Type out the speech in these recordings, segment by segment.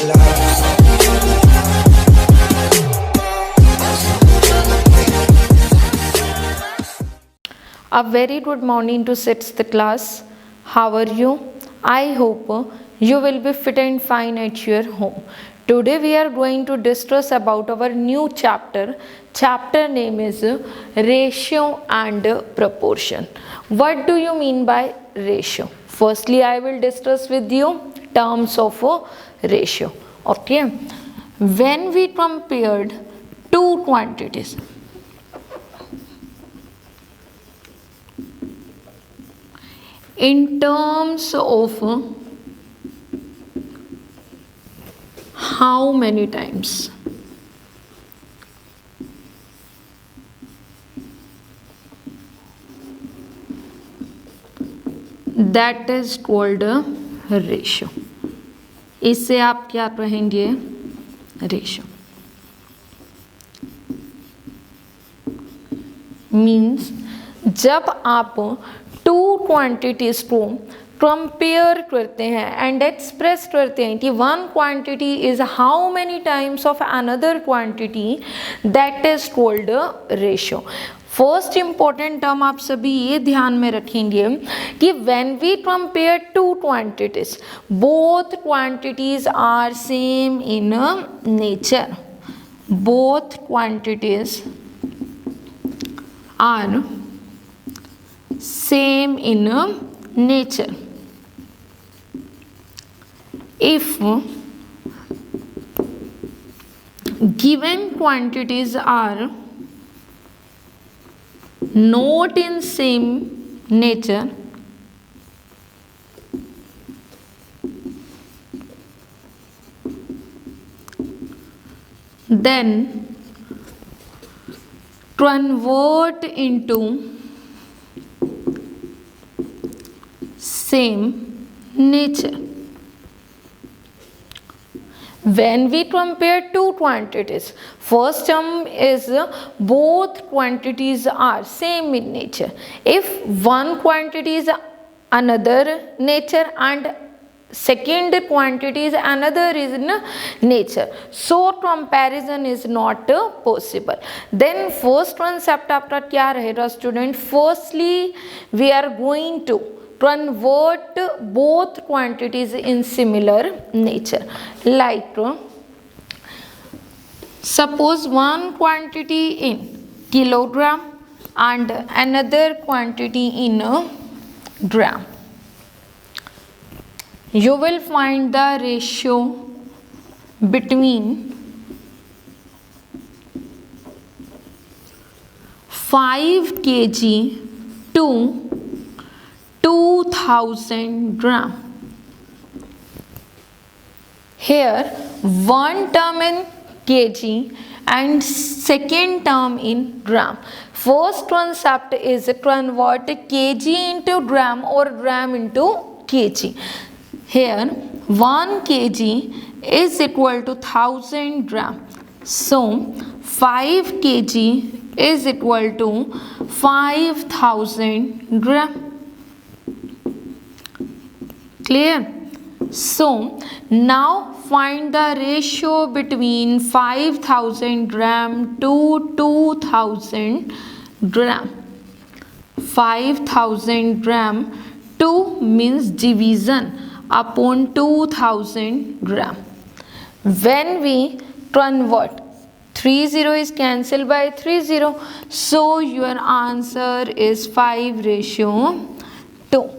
A very good morning to sixth class. How are you? I hope you will be fit and fine at your home. Today we are going to discuss about our new chapter. Chapter name is ratio and proportion. What do you mean by ratio? Firstly, I will discuss with you terms of ratio. Okay. When we compared two quantities, in terms of how many times, that is called a ratio. इससे आप क्या कहेंगे? Ratio means जब आप two quantities को compare करते हैं and express करते हैं कि one quantity is how many times of another quantity, that is called ratio. First important term आप सभी ये ध्यान में रखेंगे कि when we compare two quantities, both quantities are same in nature. Both quantities are same in nature. If given quantities are not in same nature, then convert into same nature. When we compare two quantities, first term is both quantities are same in nature. If one quantity is another nature and second quantity is another is in nature, so comparison is not possible. Then first concept आपका क्या रहेगा student? Firstly we are going to convert both quantities in similar nature. Like suppose one quantity in kilogram and another quantity in gram. You will find the ratio between 5 kg to 2000 gram. Here one term in kg and second term in gram. First concept is convert kg into gram or gram into kg. Here 1 kg is equal to 1000 gram. So 5 kg is equal to 5000 gram. Clear? So now find the ratio between 5000 gram to 2000 gram. 5000 gram, 2 means division upon 2000 gram. When we convert, 30 is cancelled by 30, so your answer is 5:2.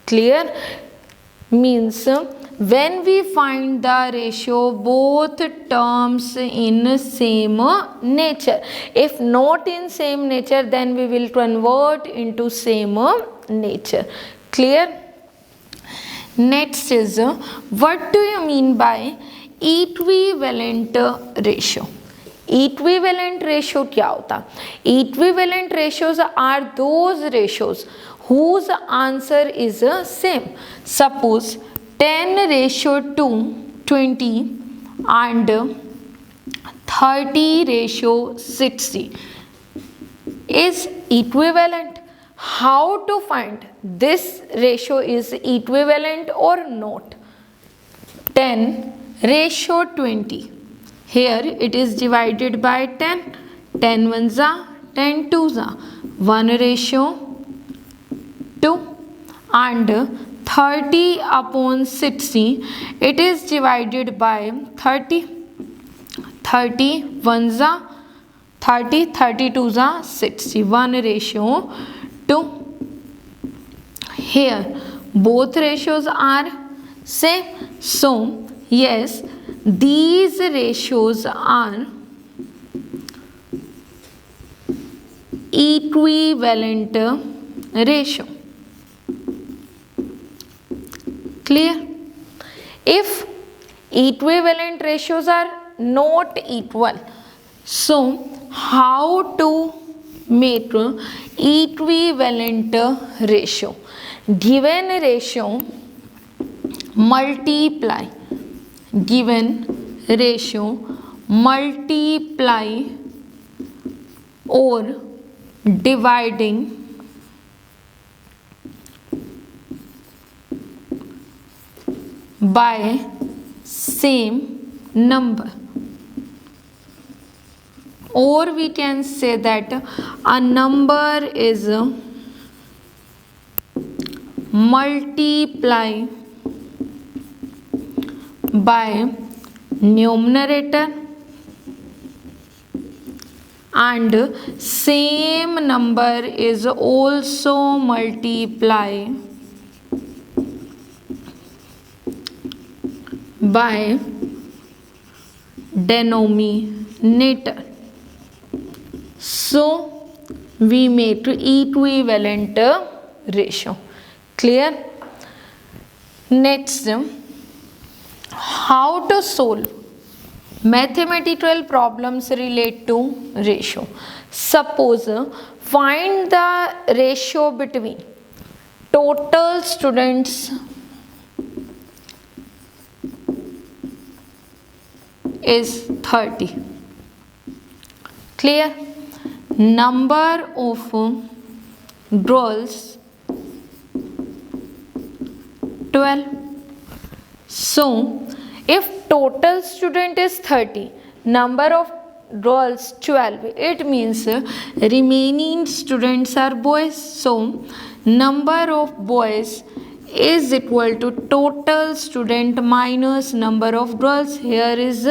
Clear? Means when we find the ratio both terms in same nature. If not in same nature, then we will convert into same nature. Clear? Next is what do you mean by equivalent ratio? Equivalent ratio क्या होता? Equivalent ratios are those ratios whose answer is same. Suppose 10:20 and 30:60 is equivalent. How to find this ratio is equivalent or not? 10 ratio 20. Here it is divided by 10. 10 ones are 10 twos are 1:2. And 30 upon 60, it is divided by 30. 30 ones are 30, 32s are 60. 1:2. Here both ratios are same. So yes, these ratios are equivalent ratio. Clear? If equivalent ratios are not equal, so how to make equivalent ratio? Given ratio multiply, given ratio multiply or dividing by same number, or we can say that a number is multiply by numerator and same number is also multiply by denominator. So we make equivalent ratio. Clear? Next, how to solve mathematical problems relate to ratio. Suppose find the ratio between total students is 30. Clear? Number of girls 12. So if total student is 30, number of girls 12, it means remaining students are boys. So number of boys is equal to total student minus number of girls. Here is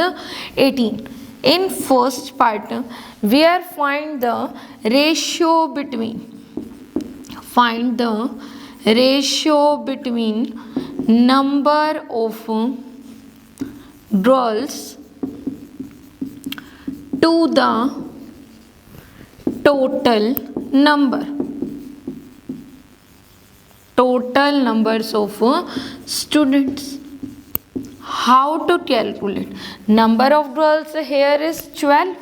18. In first part, we are find the ratio between number of girls to the total numbers of students. How to calculate? Number of girls here is 12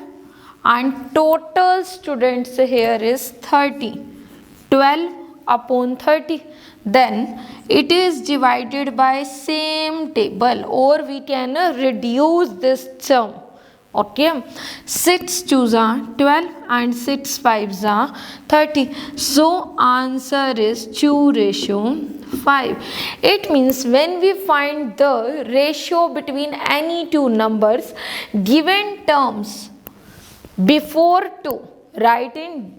and total students here is 30. 12 upon 30. Then it is divided by same table, or we can reduce this term. Okay, 6 2s are 12 and 6 5s are 30. So answer is 2:5. It means when we find the ratio between any two numbers, given terms before 2 write in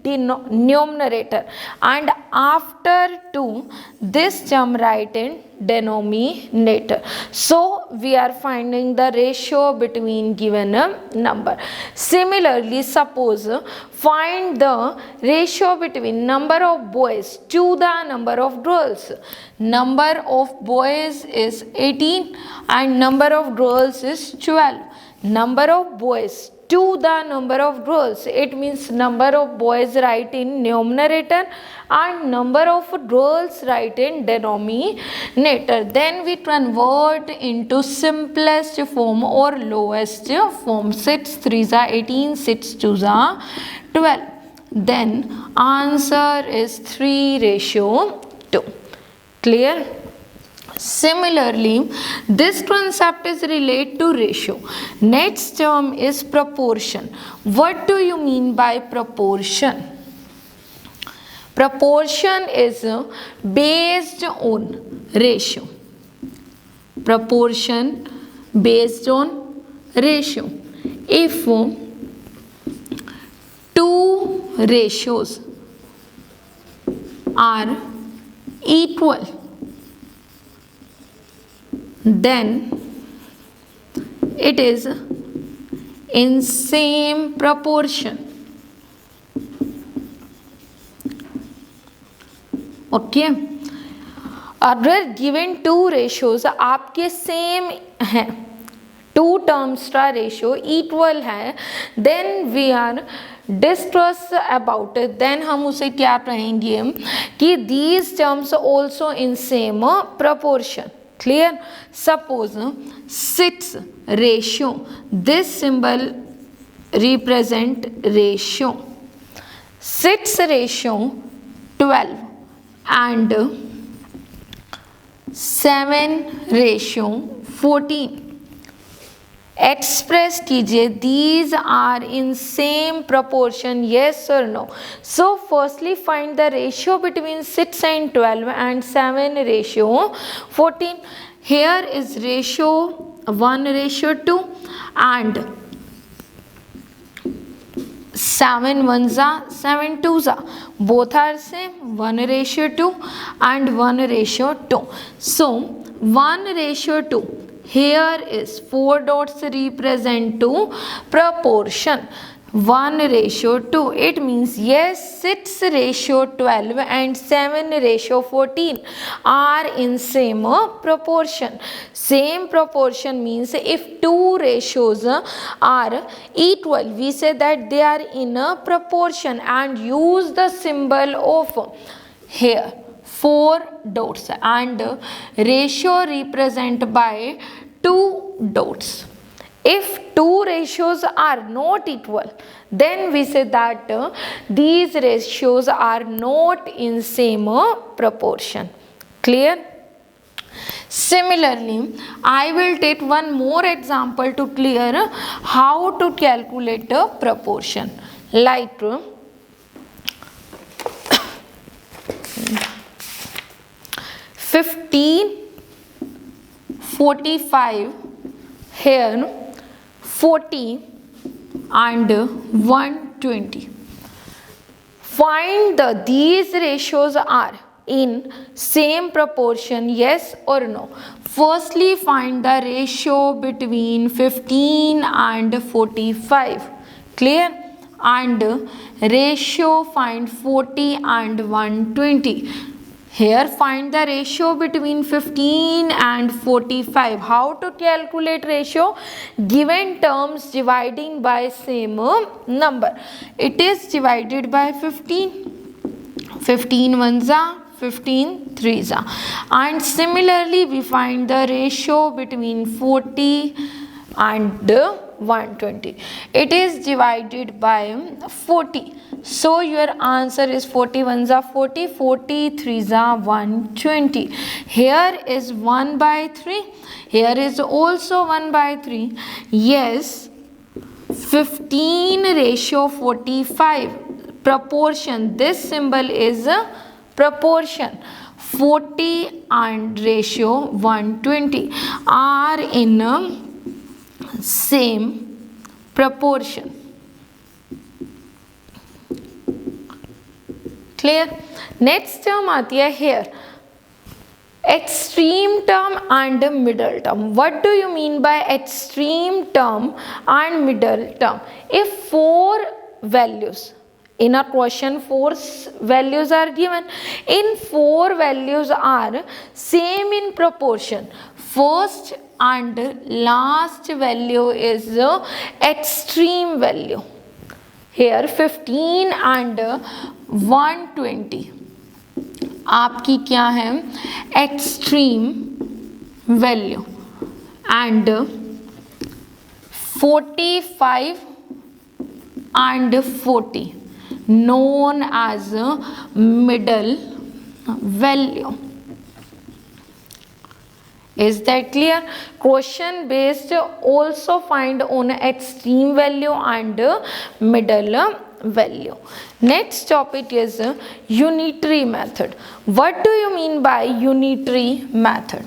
numerator and after 2 this term write in denominator. So we are finding the ratio between given number. Similarly, suppose find the ratio between number of boys to the number of girls. Number of boys is 18 and number of girls is 12. Number of boys to the number of girls, it means number of boys write in numerator and number of girls write in denominator. Then we convert into simplest form or lowest form. 6 3s are 18, 6 2s are 12. Then answer is 3:2. Clear? Similarly, this concept is related to ratio. Next term is proportion. What do you mean by proportion? Proportion is based on ratio. Proportion based on ratio. If two ratios are equal, then it is in same proportion. Okay, अगर given two ratios आपके same हैं, two terms का ratio equal है, then we are discuss about it, then हम उसे क्या कहेंगे कि these terms also in same proportion. Clear. Suppose 6 ratio, this symbol represent ratio 6 ratio 12 and 7 ratio 14. Express कीजिए these are in same proportion, yes or no. So firstly find the ratio between 6 and 12 and 7 ratio 14. Here is ratio 1:2 and 7 ones are 7 twos are, both are same, 1:2 and 1:2. So 1:2, here is 4 dots represent to proportion 1:2. It means yes, 6:12 and 7:14 are in same proportion. Same proportion means if two ratios are equal, we say that they are in a proportion and use the symbol of here 4 dots and ratio represent by 2 dots. If two ratios are not equal, then we say that these ratios are not in same proportion. Clear? Similarly, I will take one more example to clear how to calculate a proportion. Like 15:45 here 40 and 120. Find these ratios are in same proportion, yes or no. Firstly find the ratio between 15 and 45. Clear? And ratio find 40 and 120. Here find the ratio between 15 and 45. How to calculate ratio? Given terms dividing by same number. It is divided by 15. 15 ones are, 15 threes are. And similarly we find the ratio between 40 and 120. It is divided by 40. So your answer is 40 ones are 40, 40 threes are 120. Here is 1 by 3. Here is also 1 by 3. Yes, 15:45 proportion. This symbol is a proportion. 40 and ratio 120 are in a same proportion. Clear? Next term आती है here, extreme term and middle term. What do you mean by extreme term and middle term? If 4 values in a question, 4 values are given, in 4 values are same in proportion, first and last value is extreme value. Here 15 and 120 आपकी क्या है, extreme value, and 45 and 40 known as middle value. Is that clear? Question based also find on extreme value and middle value. Next topic is unitary method. What do you mean by unitary method?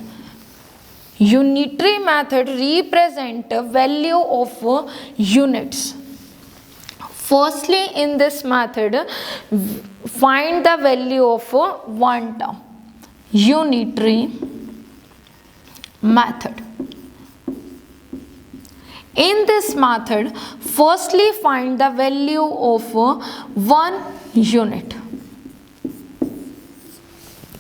Unitary method represent a value of units. Firstly, in this method, find the value of one term. Unitary method. In this method, firstly find the value of one unit.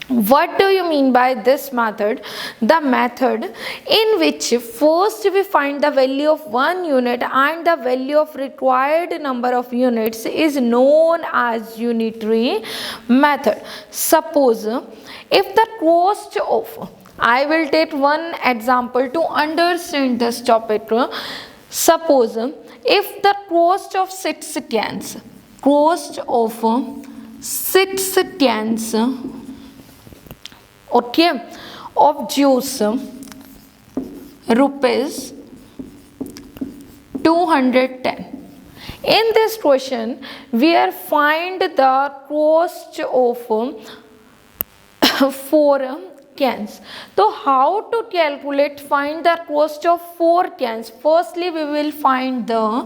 What do you mean by this method? The method in which first we find the value of one unit and the value of required number of units is known as unitary method. Suppose if the cost of, I will take one example to understand this topic. Suppose if the cost of 6 cans, okay, of juice rupees 210. In this question, we are find the cost of 4 cans. So how to calculate, find the cost of 4 cans? Firstly, we will find the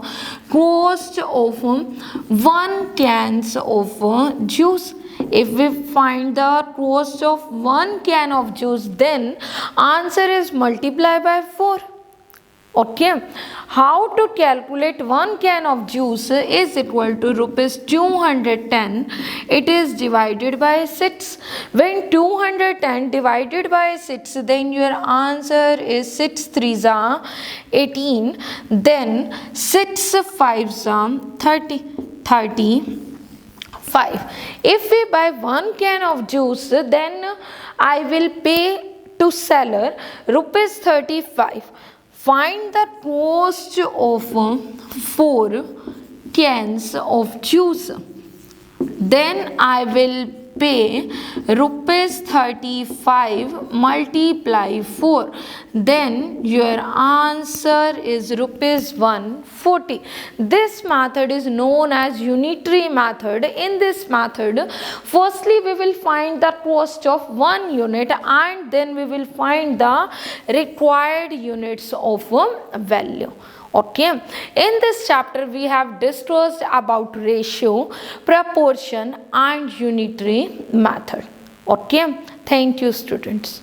cost of 1 cans of juice. If we find the cost of 1 can of juice, then answer is multiply by 4. Okay, how to calculate 1 can of juice is equal to rupees 210. It is divided by 6. When 210 divided by 6, then your answer is 6 3s are 18. Then 6 5s are 35. If we buy 1 can of juice, then I will pay to seller rupees 35. Find the cost of 4 cans of juice. Then I will pay rupees 35 multiply 4. Then your answer is rupees 140. This method is known as unitary method. In this method, firstly we will find the cost of 1 unit and then we will find the required units of value. Okay, in this chapter we have discussed about ratio, proportion and unitary method. Okay, thank you students.